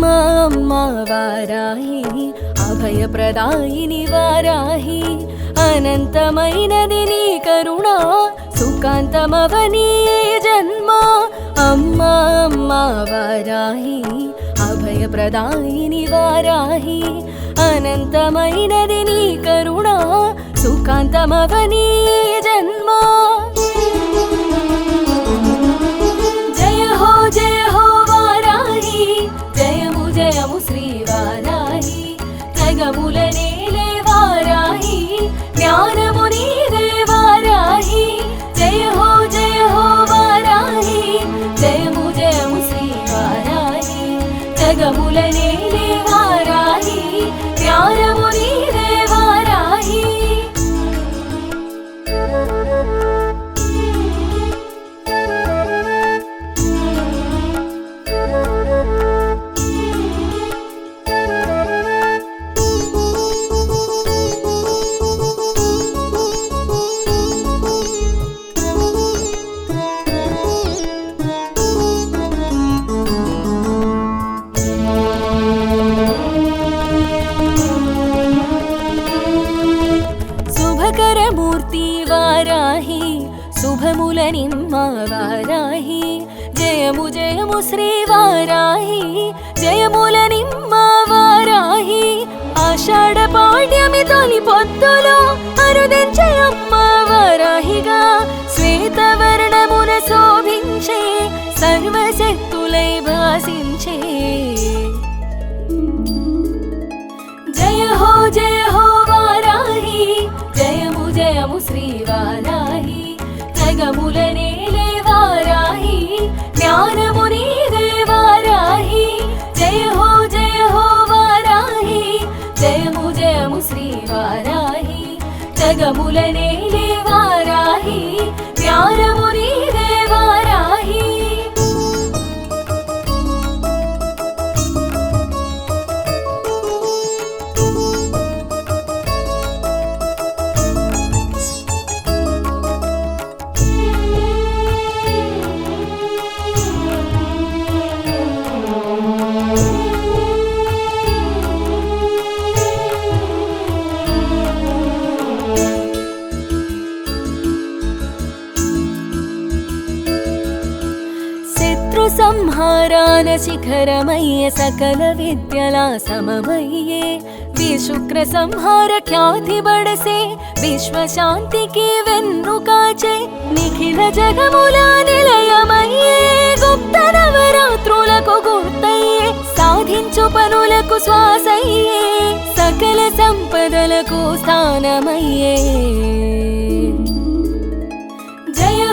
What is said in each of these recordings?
అమ్మా వారాహి అభయప్రదాయిని వారాహి అనంతమైనది నీ కరుణ సుఖాంతమవని జన్మ అమ్మా వారాహి అభయప్రదాయిని వారాహి అనంతమైనది నీ కరుణ సుఖాంతమవని జన్మ జయ హో వారాహి జయము జయము శ్రీ వారాహి జగముల నేలే వారాహి జ్ఞానము నీదే వారాహి జయ హో వారాహి జయము జయము శ్రీ వారాహి జగముల నేలే వారాహి జ్ఞానము నీదే వారాహి శుభకరమూర్తి వారాహి శుభముల నిమ్మ వారాహి జయము జయము శ్రీ వారాహి జయముల నిమ్మ వారాహి ఆషాఢ పాడ్యమి తొలి పొద్దులో అరుదించే అమ్మ వారాహిగా శ్వేతవర్ణమున శోభించే సర్వశక్తులై భాసించే జయ హో వారాహి జయము జయము శ్రీ వారాహి జగముల నేలే వారాహి జ్ఞానము నీదే వారాహి జయ హో వారాహి జయము జయము శ్రీ వారాహి జగముల నేలే వారాహి జ్ఞానము నీదే వారాహి సంహారాన శిఖరమయ్యే సకల విద్యలా సమమయ్యే విశుక్ర సంహార ఖ్యాతి బడసే విశ్వశాంతికి వెన్ను కాచే నిఖిల జగముల నిలయమయ్యే గుప్త నవరాత్రులకు గుర్తయ్యే సాధించు పనులకు శ్వాసయ్యే సకల సంపదలకు స్థానమయ్యే జయ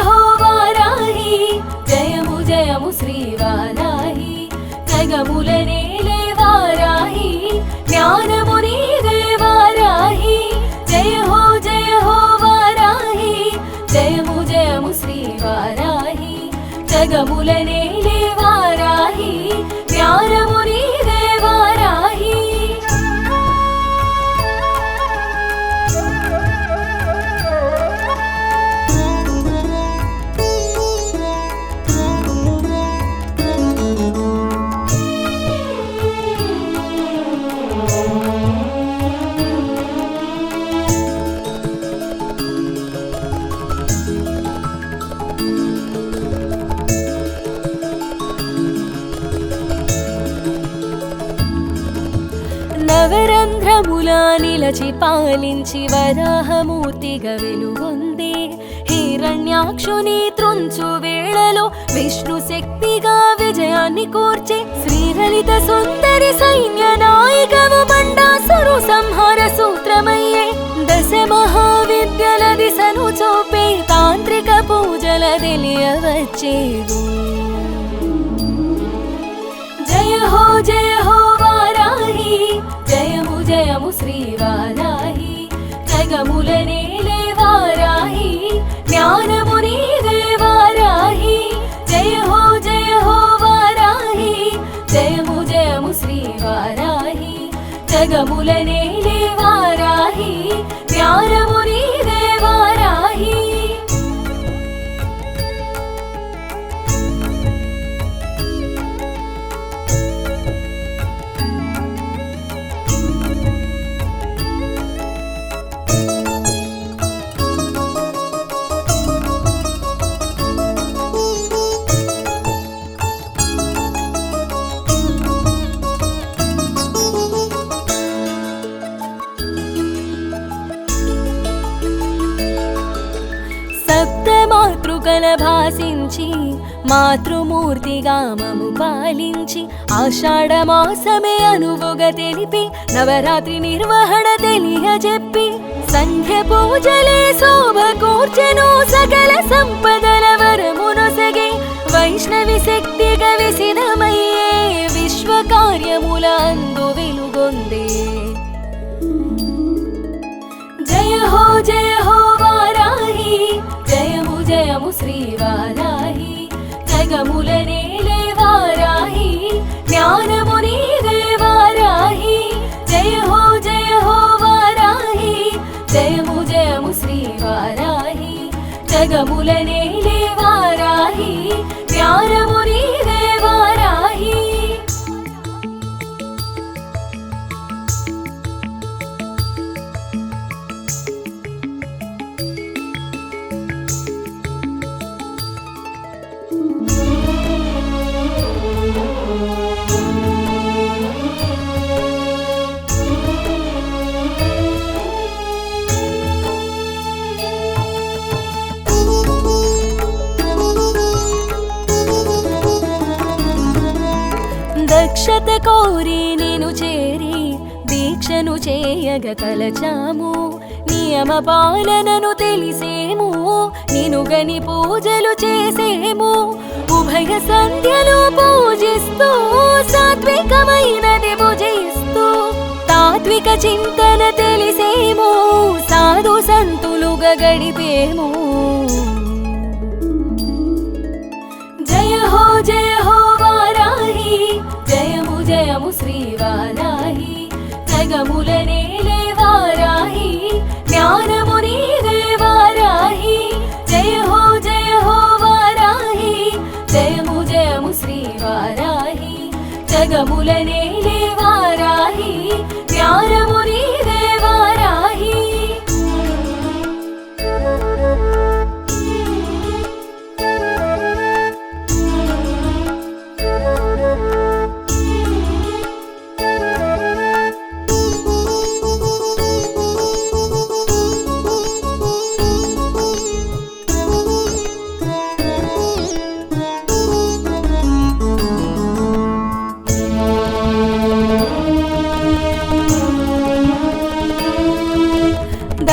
హో వారాహి జయము జయము శ్రీ వారాహి జగముల నేలే వారాహి జ్ఞానము నీదే వారాహి జయ హో వారాహి జయము జయము శ్రీ వారాహి జగముల నేలే వారాహి జ్ఞానము నీదే వారాహి నవరంధ్రముల నిలచి పాలించి వరాహమూర్తిగా వెలుగొందే హిరణ్యాక్షుని త్రుంచు వేళలో విష్ణు శక్తిగా విజయాన్ని కూర్చే శ్రీలలిత సుందరి సైన్య నాయికవు మండాసురు సంహార సూత్రమయ్యే దశ మహావిద్యల దిశను చూపే తాంత్రిక పూజల తెలియవచ్చేదు జయ హో వారాహి జయము జయము శ్రీ వారాహి జగముల నేలే వారాహి జ్ఞానము నీదే వారాహి జయ హో వారాహి జయము జయము శ్రీ వారాహి జగముల నేలే వారాహి జ్ఞానము నీదే వారాహి భాసించి మాతృమూర్తిగా మము పాలించి ఆషాఢమాసమే అనువుగా తెలిపి నవరాత్రి నిర్వహణ తెలియజెప్పి సంధ్య పూజలే శోభ కూర్చెను సకల సంపదల వరమునొసగే వైష్ణవి శక్తిగా విసిదమయ్యే విశ్వ కార్యముల అందు వెలుగొందే జయ హో వారాహి జయము జయము శ్రీ వారాహి జగముల నేలే వారాహి జ్ఞానము నీవే వారాహి జయ హో వారాహి జయము జయము శ్రీ వారాహి జగముల నేలే వారాహి జ్ఞానము నీవే వారాహి దక్షత కోరి నేను చేరి దీక్షను చేయగ తలచాము నియమ పాలనను తెలిసేము నిను గని పూజలు చేసేము ఉభయ సంధ్యలు పూజిస్తూ సాత్వికమైనది భుజిస్తూ తాత్విక చింతన తెలిసేము సాధు సంతులుగా గడిపేము జయ హో వారాహి జయము జయము శ్రీ వారాహి జగముల నేలే వారాహి జ్ఞానము నీవే వారాహి జయ హో వారాహి జయము జయము శ్రీ వారాహి జగముల నేలే వారాహి జ్ఞానము నీవే వారాహి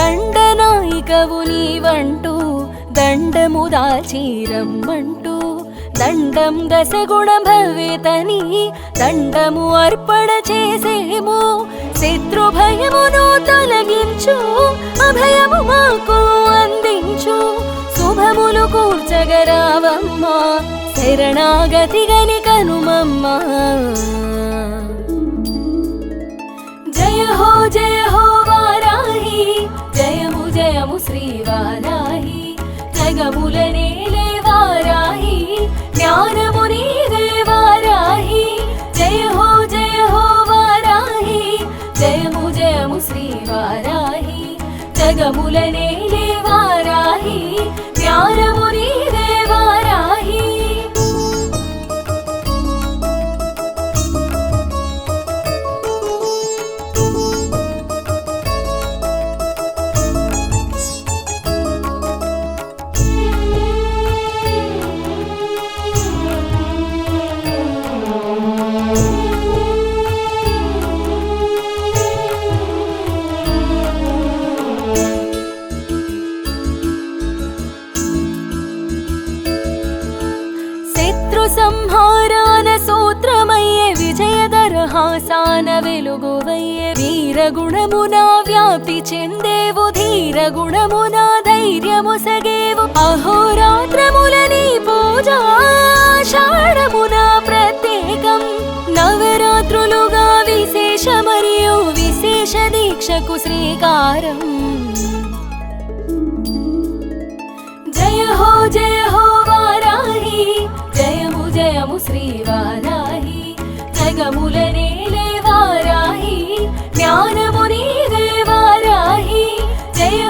దండనాయికవు నీవంటూ దండము దాల్చీరమ్మంటూ దండం దశగుణం భవేతని దండము అర్పణ చేసేము శత్రు భయమును తొలగించు అభయము మాకు అందించు శుభములు కూర్చగరావమ్మ శరణాగతి గని కనుమమ్మ జయ హో వారాహి జయము జయము శ్రీ వారాహి జగముల నేలే వారాహి జ్ఞానము నీవే వారాహి జయ హో వారాహి జయము జయము శ్రీ వారాహి జగముల నేలే వారాహి జ్ఞానము నీవే వారాహి సంహారాన సూత్రమయ్యే విజయదరహాసాన వెలుగువయ్యే వీరగుణమున వ్యాప్తి చెందేవు ధీరగుణమున ధైర్యము సగేవు అహోరాత్రములని పూజ ఆషాఢమున ప్రత్యేకం నవరాత్రులుగా విశేష మరియు విశేష దీక్షకు శ్రీకారం జయ హో వారాహి జయము జయము శ్రీ వారాహి జగముల నేలే వారాహి జ్ఞానము నీవే వారాహి జయ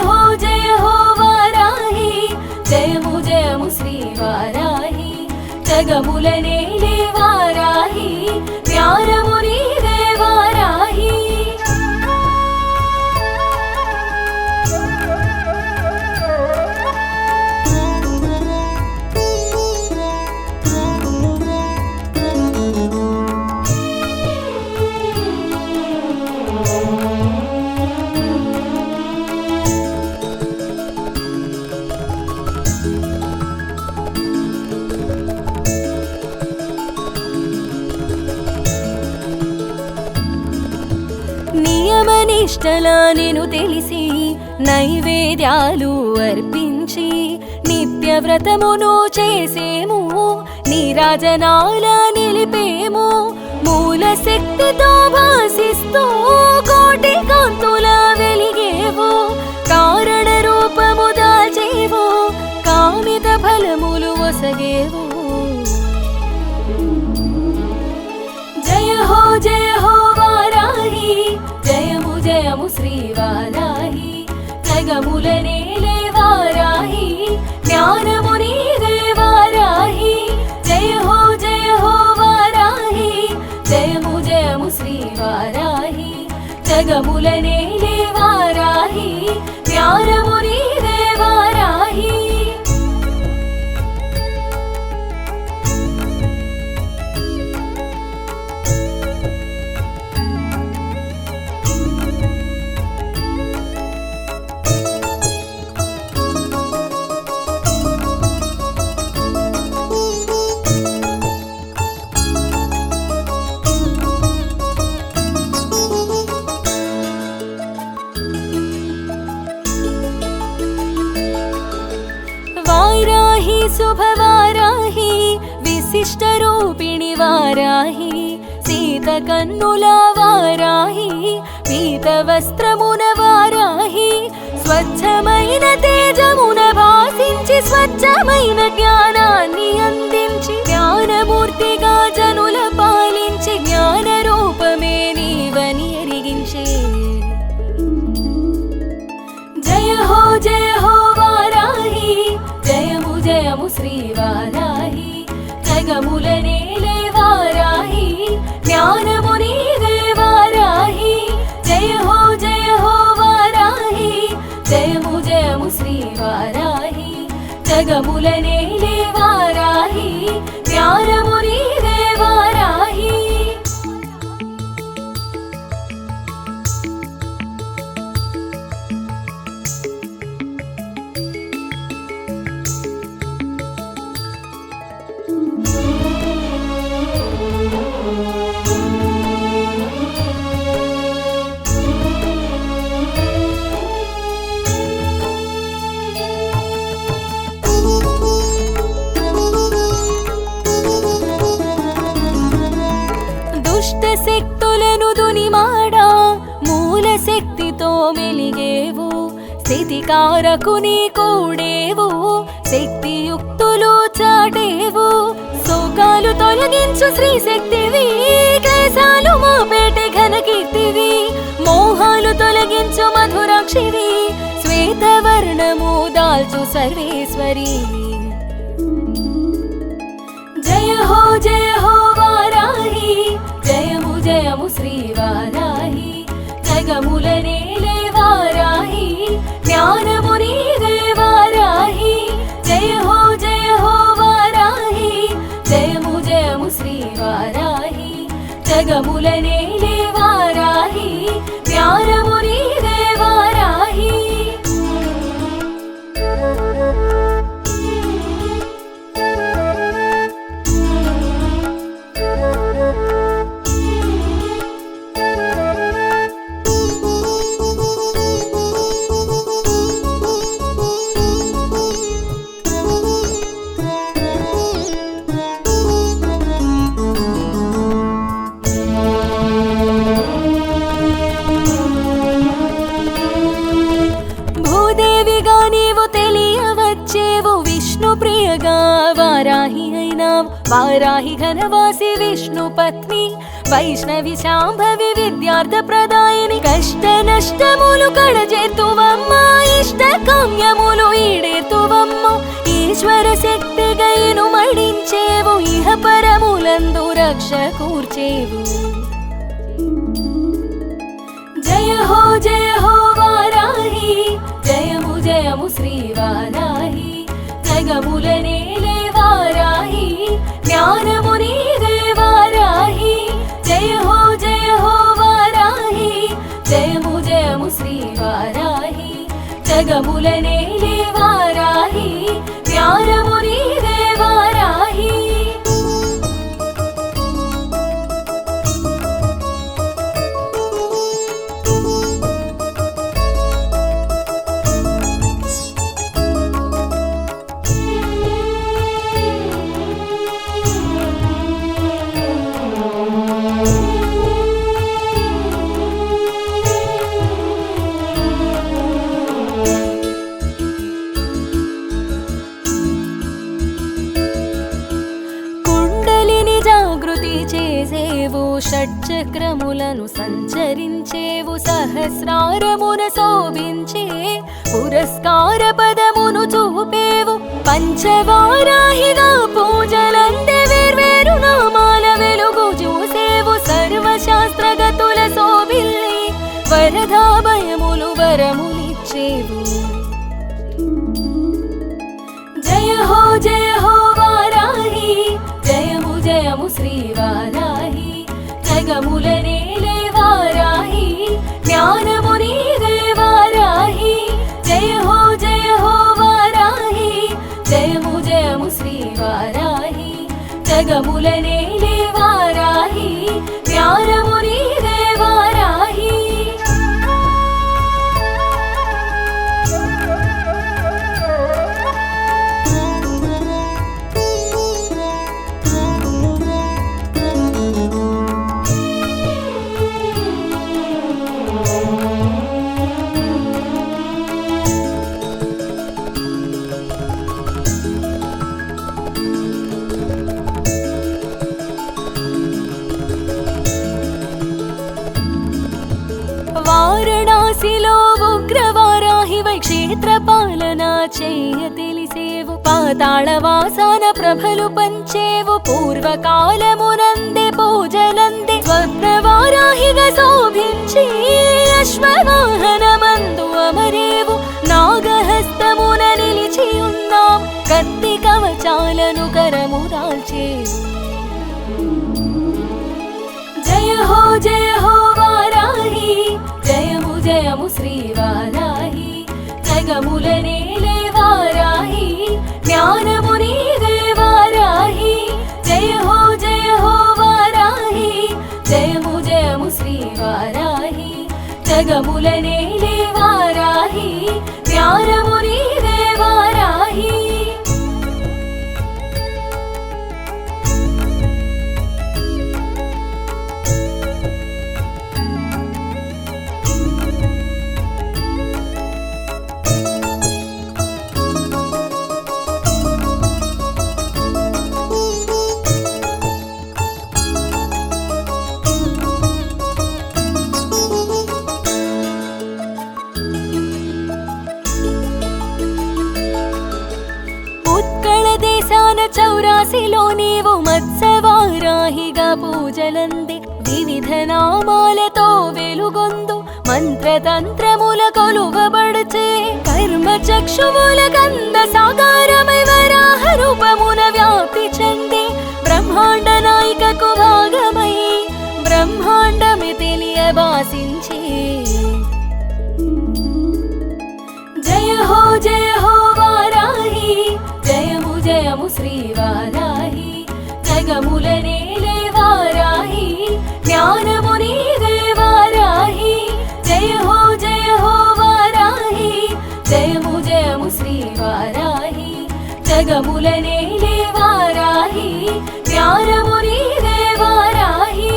హో వారాహి జయము జయము శ్రీ వారాహి జగముల నేలే వారాహి జ్ఞానము నీవే వారాహి నిష్టల నేను తెలిసి నైవేద్యాలు అర్పించి నిత్య వ్రతమును చేసేము, నీరాజనాల నిలిపేము. మూల శక్తితో భాసిస్తూ కోటి కాంతుల వెలిగేవు, కారణ రూపము దాల్చేవు, కామిత ఫలములు ఒసగేవు. జయ హో వారాహి, జయము జయము శ్రీ వారాహి. జగముల నేలే వారాహి, జ్ఞానము నీవే వారాహి. జయ హో వారాహి, జయము జయము శ్రీ వారాహి. జగముల నేలే వారాహి, జ్ఞానము నీవే వారాహి. వారాహి శుభవారాహి, విశిష్ట రూపిణి వారాహి. సీత కన్నుల వారాహి, పీత వస్త్రమున వారాహి. స్వచ్ఛమైన తేజమున భాసించి స్వచ్ఛమైన జ్ఞానాన్ని అందించి జ్ఞానమూర్తిగా జనుల పాలించి జ్ఞాన రూపమే నీవని ఎరిగించే. జయ హో వారాహి, జయము జయము శ్రీ వారాహి. జగముల నేలే వారాహి, జ్ఞానము నీవే వారాహి. జయ హో వారాహి, జయము జయము శ్రీ వారాహి. జగముల నేలే వారాహి, జ్ఞానము నీవే వారాహి. శక్తులను దునిమాడా మూల శక్తితో మెలిగేవు, స్థితికారకుని కూడేవు, శక్తియుక్తులు చాటేవు. శోకాలు తొలగించు శ్రీ శక్తివి, క్లేశాలు మాపేటే ఘనకీర్తివి. మోహాలు తొలగించు మధురాక్షివి, శ్వేతవర్ణము దాల్చు సర్వేశ్వరి. జయ హో వారాహి, జయము జయము శ్రీ వారాహి. జగముల నేలే వారాహి, జ్ఞానము నీవే వారాహి. జయ హో వారాహి, జయము జయము శ్రీ వారాహి. జగముల నేలే వారాహి, జ్ఞానము నీవే వారాహి. వారాహి అయినావు, వారాహి ఘనవాసి విష్ణు పత్ని, వైష్ణవి శాంభవి విద్యార్థ ప్రదాయిని. కష్ట నష్టములు కడజేతువమ్మ, ఇష్ట కామ్యములు ఈడేతువమ్మ. ఈశ్వర శక్తి గైను మడించేవు, ఇహ పరములందు రక్ష కూర్చేవు. జయ హో వారాహి, జయము జయము శ్రీ వారాహి. జగముల నేలే వారాహి, జ్ఞానము నీవే వారాహి. జయ హో వారాహి, జయము జయము శ్రీ వారాహి. జగముల నేలే వారాహి, జ్ఞానము నీవే వారాహి. షట్చక్రములను సంచరించేవు సహస్రారమున శోభించే పురస్కార పదమును చూపేవు పంచవారాహిగా పూజలందే వేర్వేరు నామాల వెలుగు చూసేవు సర్వశాస్త్రగతుల శోభిల్లి వరదాభయములు వరములిచ్చేవు జయ హో వారాహి జయము జయము శ్రీ వారాహి జగముల నేలే వారాహి జ్ఞానము నీవే వారాహి జయ హో వారాహి జయము జయము శ్రీ వారాహి జగముల నేలే వారాహి జ్ఞానము నీవే వారాహి వారణాసిలో ఉగ్రవారాహివై క్షేత్రపాలనా చేయ తెలిసేవు పాతాళవాసాన ప్రభలు పంచేవు పూర్వకాలమునందే పూజలందే స్వర్ణవారాహిగా శోభించి అశ్వవాహనమందు అమరేవు నాగహస్తమున నిలిచి ఉన్నాం కత్తి కవచాలను కరము దాల్చేవు జయ హో వారాహి జయము జయము శ్రీ వారాహి జగముల నేలే వారాహి జ్ఞానము నీవే వారాహి జయ హో వారాహి జయము జయము శ్రీ వారాహి జగముల నేలే వారాహి జ్ఞానము నీవే వారాహి చౌరాసిలో నీవు మత్స్యవారాహిగా పూజలంది వివిధ నామాలతో వెలుగొందు మంత్రతంత్రముల కొలువబడుచే కర్మ చక్షువుల కంద సాకారమై వరాహ రూపమున వ్యాప్తి చెందే బ్రహ్మాండ నాయికకు భాగమై బ్రహ్మాండమి తెలియబాసించే జయ హో వారాహి జయము జయము శ్రీ వారాహి జగముల నేలే వారాహి జ్ఞానము నీవే వారాహి జయ హో వారాహి జయము జయము శ్రీ వారాహి జగముల నేలే వారాహి జ్ఞానము నీవే వారాహి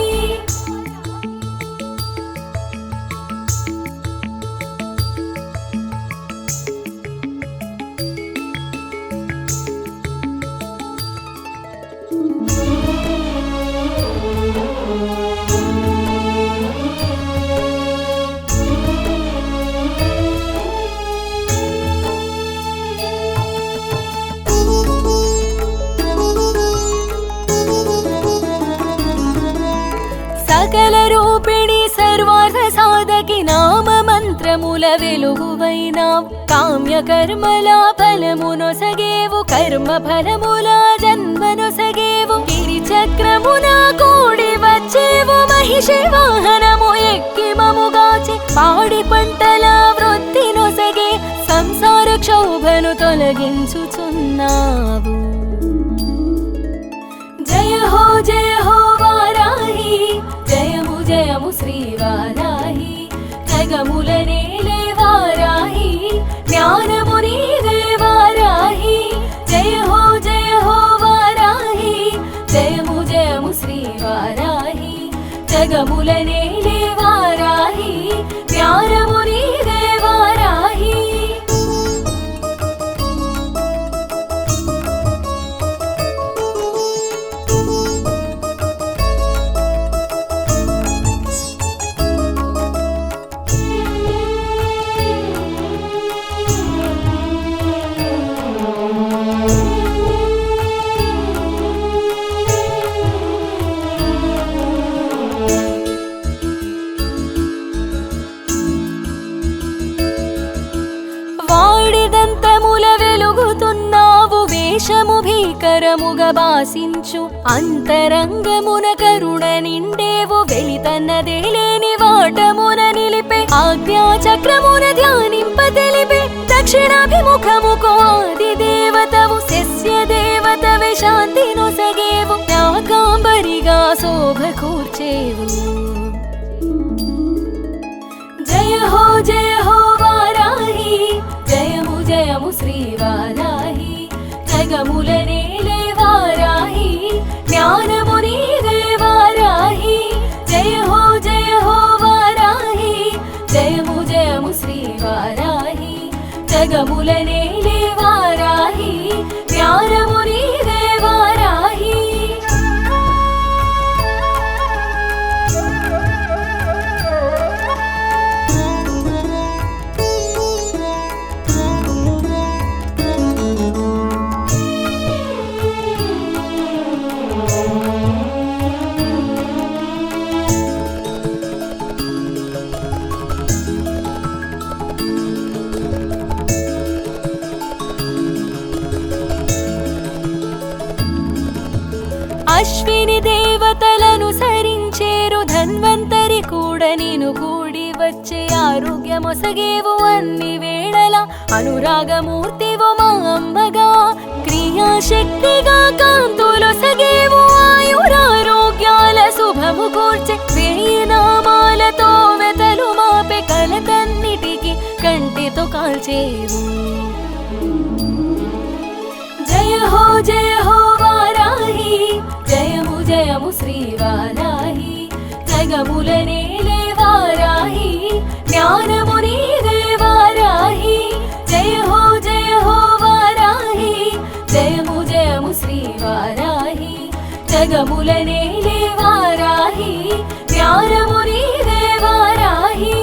సకల రూపిణి సర్వార్థ సాధకి నామ మంత్రముల వెలుగువైనా కామ్య కర్మల ఫలమునొసగేవు కర్మ ఫలముల జన్మనొసగేవు గిరి చక్రమున కూడి వచ్చేవు మహిషి వాహనము ఎక్కి మముగాచి పాడి పంటల వృత్తి నొసగే సంసార క్షోభను తొలగించుచున్నావు జయ హో వారాహి జయము జయము శ్రీ వారాహి జగముల నేలే వారాహి జ్ఞానము నీవే వారాహి జయ హో వారాహి జయము జయము శ్రీ వారాహి జగముల నేలే వారాహి జ్ఞానము నీవే వారాహి అంబరముగ బాసించు అంతరంగమున కరుణ నిండేవు వెలితన్నదేలేని వాటమున నిలిపే ఆజ్ఞా చక్రమున ధ్యానింప తెలిపే దక్షిణాభిముఖముకు ఆది దేవతవు శస్య దేవతవే శాంతి నొసగేవు నాకాంబరిగా శోభ కూర్చేవు జయ హో వారాహి జయము జయము శ్రీ వారాహి జగముల నేలే వారాహి జ్ఞానము నీవే వారాహి జయ హో వారాహి జయము జయము శ్రీ వారాహి జగముల నేలే వారాహి జ్ఞానము నీవే వారాహి అశ్విని దేవతలను సరించేరు ధన్వంతరి కూడా నేను కూడి వచ్చే ఆరోగ్యమొసగేవు అన్ని వేళల అనురాగమూర్తివు మా అమ్మగా క్రియాశక్తిగా కాంతులొసగేవు ఆయురారోగ్యాల శుభము కూర్చే వేయి నామాలతో వెతలు మాపే కలతన్నిటికి కంటితో కాల్చేవు జయ హో వారాహి జయము జయము శ్రీ వారాహి జగముల నేలే వారాహి జ్ఞానము నీవే వారాహి జయ హో వారాహి జయము జయము శ్రీ వారాహి జగముల నేలే వారాహి జ్ఞానము నీవే వారాహి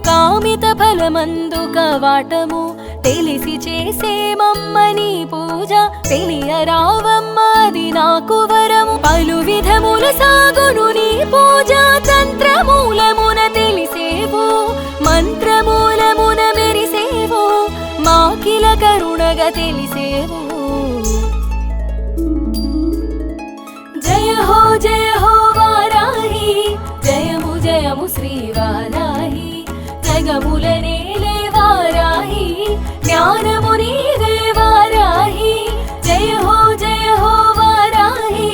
కామిత ఫలమందు కవాటము తెలిసి చేసే మమ్మని పూజ తెలియరావమ్మది నాకు వరము పలు విధముల సాగును నీ పూజ తంత్రమూలమున తెలిసేవు మంత్రమూలమున మెరిసేవు మాకిల కరుణగా తెలిసేవు జయ హో వారాహి జయము జయము శ్రీ వారాహి జగముల నేలే వారాహి జ్ఞానము నీవే వారాహి జయ హో వారాహి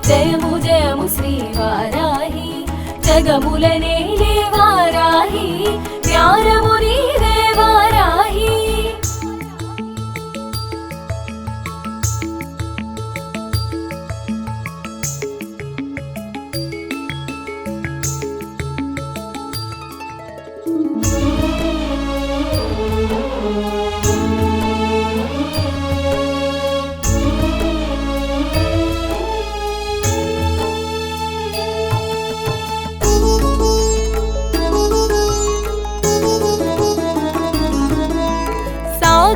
జయము జయము శ్రీ వారాహి జగముల నేలే వారాహి జ్ఞానము నీవే వారాహి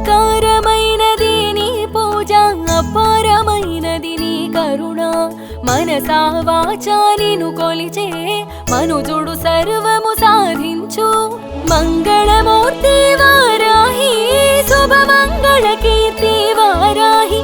సాకారమైనది నీ పూజ అపారమైనది నీ కరుణ మనసా వాచా నిన్ను కొలిచే మనుజుడు సర్వము సాధించు మంగళమూర్తి వారాహి శుభమంగళ కీర్తి వారాహి